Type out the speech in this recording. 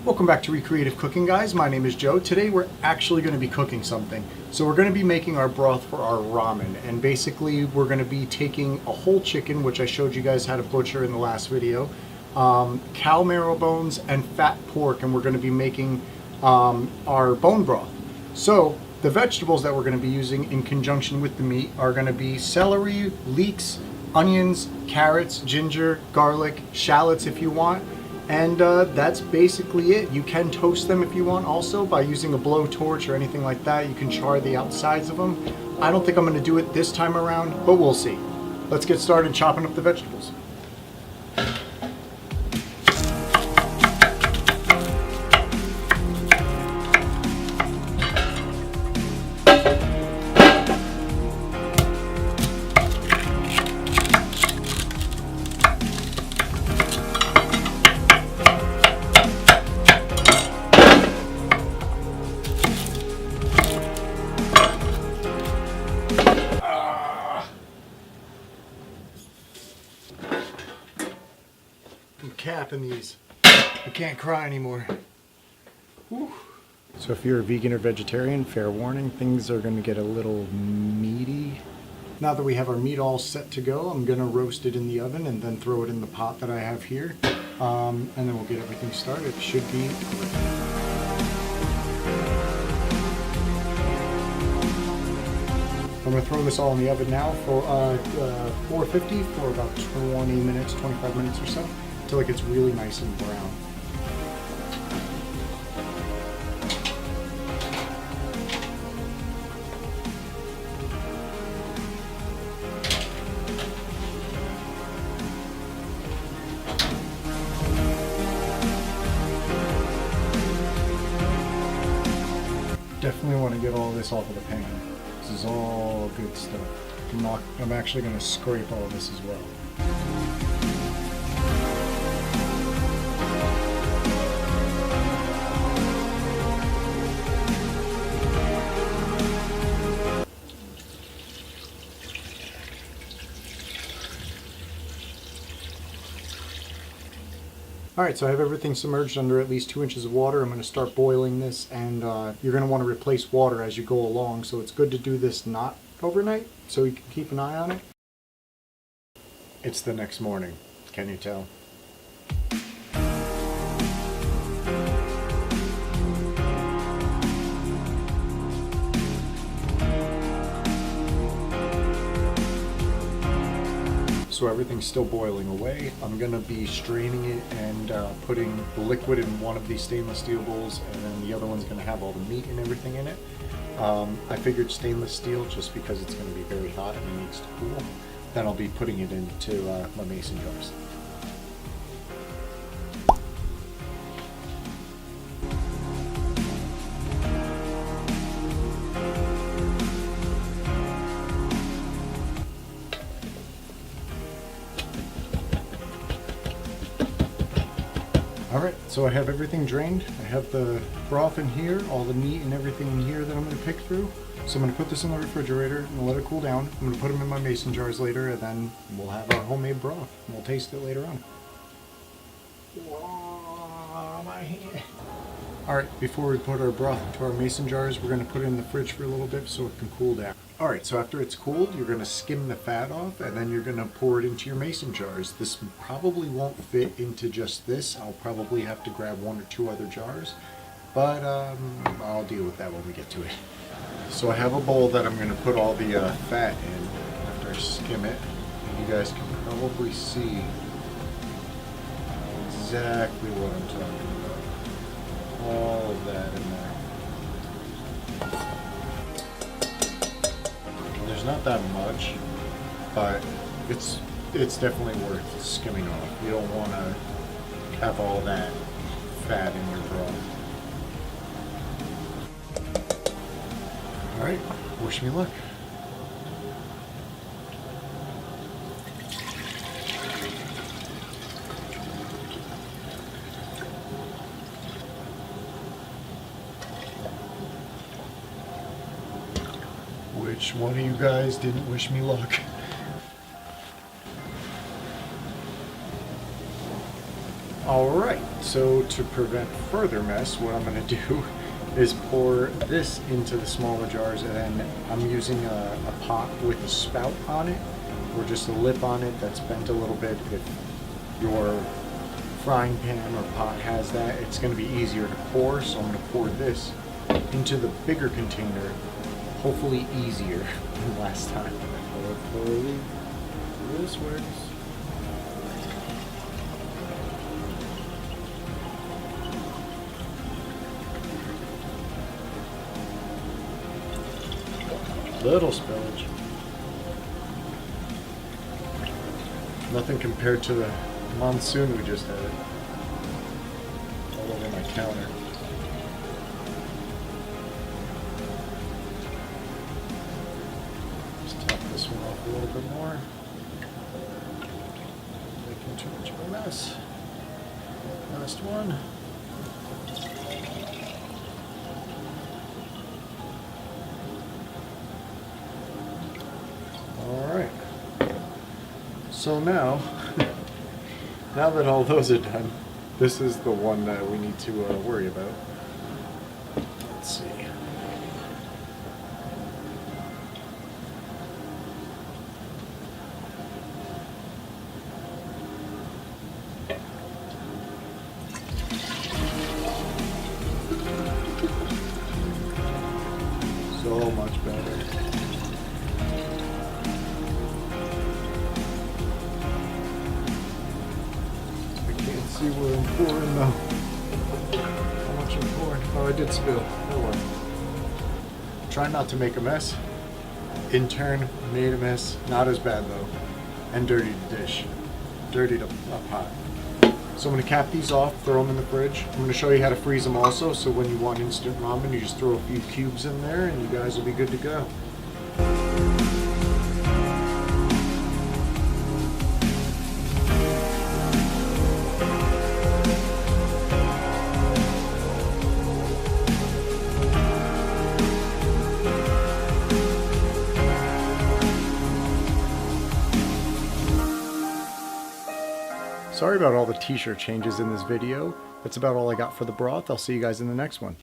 Welcome back to Recreative Cooking, guys. My name is Joe. Today we're actually going to be cooking something. So we're going to be making our broth for our ramen, and basically we're going to be taking a whole chicken, which I showed you guys how to butcher in the last video, cow marrow bones, and fat pork, and we're going to be making our bone broth. So the vegetables that we're going to be using in conjunction with the meat are going to be celery, leeks, onions, carrots, ginger, garlic, shallots if you want. And that's basically it. You can toast them if you want also by using a blowtorch or anything like that. You can char the outsides of them. I don't think I'm going to do it this time around, but we'll see. Let's get started chopping up the vegetables. I'm capping these. I can't cry anymore. Whew. So if you're a vegan or vegetarian, fair warning, things are going to get a little meaty. Now that we have our meat all set to go, I'm going to roast it in the oven and then throw it in the pot that I have here. And then we'll get everything started. It should be great. I'm going to throw this all in the oven now for 450 for about 20 minutes, 25 minutes or so, until it gets really nice and brown. Definitely want to get all this off of the pan. This is all good stuff. I'm actually going to scrape all this as well. Alright, so I have everything submerged under at least 2 inches of water. I'm going to start boiling this, and you're going to want to replace water as you go along, so it's good to do this not overnight, so you can keep an eye on it. It's the next morning, can you tell? So everything's still boiling away. I'm gonna be straining it and putting the liquid in one of these stainless steel bowls, and then the other one's gonna have all the meat and everything in it. I figured stainless steel just because it's gonna be very hot and it needs to cool. Then I'll be putting it into my mason jars. Alright, so I have everything drained. I have the broth in here, all the meat and everything in here that I'm going to pick through. So I'm going to put this in the refrigerator and let it cool down. I'm going to put them in my mason jars later, and then we'll have our homemade broth. And we'll taste it later on. Whoa, my hand. Alright, before we put our broth into our mason jars, we're going to put it in the fridge for a little bit so it can cool down. Alright, so after it's cooled, you're going to skim the fat off, and then you're going to pour it into your mason jars. This probably won't fit into just this. I'll probably have to grab 1 or 2 other jars, but I'll deal with that when we get to it. So I have a bowl that I'm going to put all the fat in after I skim it. And you guys can probably see exactly what I'm talking about. All of that in there. There's not that much, but it's definitely worth skimming off. You don't want to have all that fat in your broth. Alright, wish me luck. Which one of you guys didn't wish me luck? Alright, So to prevent further mess, what I'm going to do is pour this into the smaller jars, and then I'm using a pot with a spout on it, or just a lip on it that's bent a little bit. If your frying pan or pot has that, it's going to be easier to pour, so I'm going to pour this into the bigger container, hopefully easier than last time. Hopefully this works. Little spillage. Nothing compared to the monsoon we just had. All over my counter. Just top this one off a little bit more. Making too much of a mess. Last one. Alright, so now that all those are done, this is the one that we need to worry about. Let's see. So much better. See where I'm pouring though. How much I'm pouring? Oh, I did spill. Oh well. Try not to make a mess. In turn, made a mess. Not as bad though. And dirtied the dish. Dirtied a pot. So I'm going to cap these off, throw them in the fridge. I'm going to show you how to freeze them also, so when you want instant ramen, you just throw a few cubes in there and you guys will be good to go. Sorry about all the t-shirt changes in this video. That's about all I got for the broth. I'll see you guys in the next one.